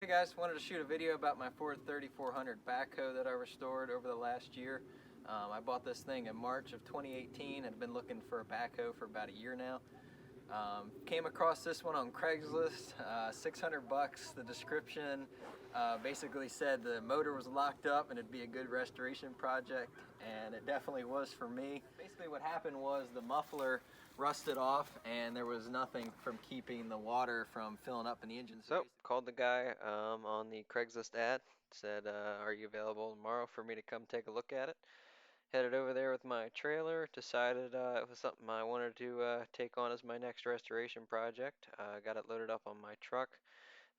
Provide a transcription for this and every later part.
guys, wanted to shoot a video about my Ford 3400 backhoe that I restored over the last year. I bought this thing in March of 2018 and have been looking for a backhoe for about a year now. Came across this one on Craigslist, 600 bucks. The description basically said the motor was locked up and it'd be a good restoration project, and it definitely was for me. Basically what happened was the muffler rusted off and there was nothing from keeping the water from filling up in the engine. So called the guy on the Craigslist ad, said, are you available tomorrow for me to come take a look at it? Headed over there with my trailer, decided it was something I wanted to take on as my next restoration project. Got it loaded up on my truck,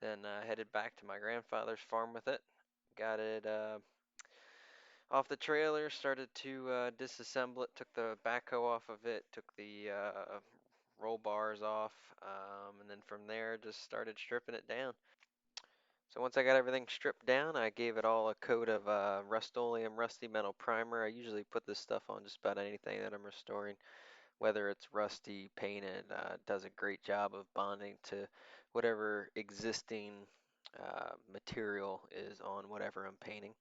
then headed back to my grandfather's farm with it. Got it off the trailer, started to disassemble it, took the backhoe off of it, took the roll bars off, and then from there just started stripping it down. So once I got everything stripped down, I gave it all a coat of Rust-Oleum Rusty Metal Primer. I usually put this stuff on just about anything that I'm restoring, whether it's rusty, painted. Does a great job of bonding to whatever existing material is on whatever I'm painting.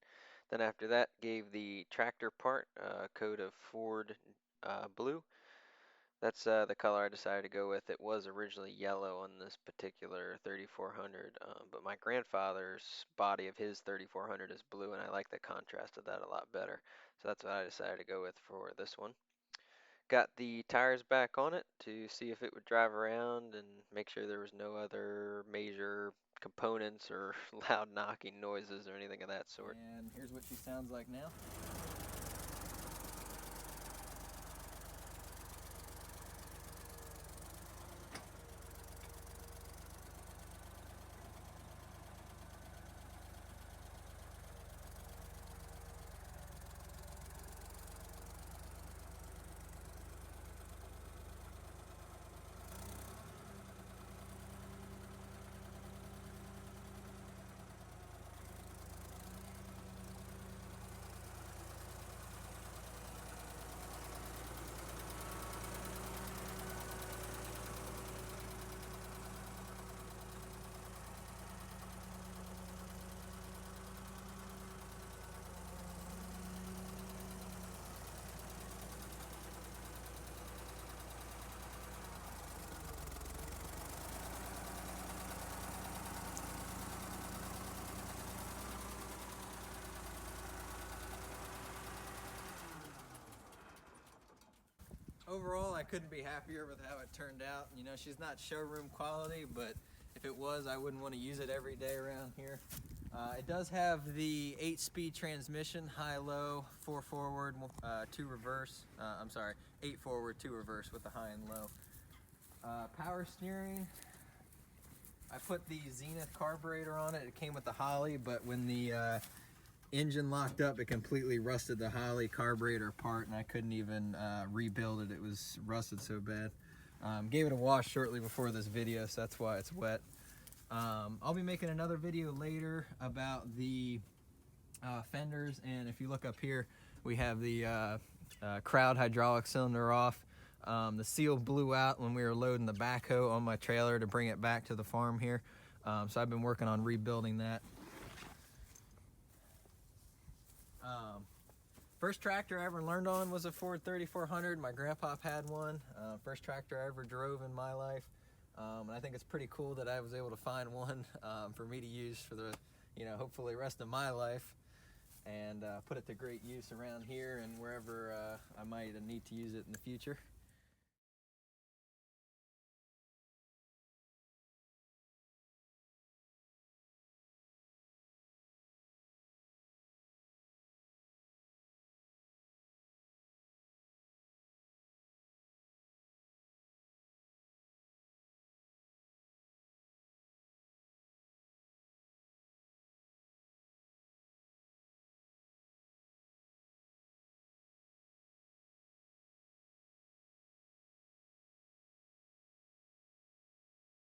Then after that, gave the tractor part a coat of Ford Blue. That's the color I decided to go with. It was originally yellow on this particular 3400, but my grandfather's body of his 3400 is blue, and I like the contrast of that a lot better. So that's what I decided to go with for this one. Got the tires back on it to see if it would drive around and make sure there was no other major components or loud knocking noises or anything of that sort. And here's what she sounds like now. Overall, I couldn't be happier with how it turned out. You know, she's not showroom quality, but if it was, I wouldn't want to use it every day around here. It does have the 8-speed transmission, high-low, 4 forward, 2 reverse. I'm sorry, 8 forward, 2 reverse with the high and low. Power steering. I put the Zenith carburetor on it. It came with the Holley, but when the engine locked up, it completely rusted the Holley carburetor apart, and I couldn't even rebuild it. It was rusted so bad. Gave it a wash shortly before this video, so that's why it's wet. I'll be making another video later about the fenders, and if you look up here, we have the crowd hydraulic cylinder off. The seal blew out when we were loading the backhoe on my trailer to bring it back to the farm here. So I've been working on rebuilding that. First tractor I ever learned on was a Ford 3400. My grandpa had one. First tractor I ever drove in my life. And I think it's pretty cool that I was able to find one for me to use for the, hopefully rest of my life, and put it to great use around here and wherever I might need to use it in the future.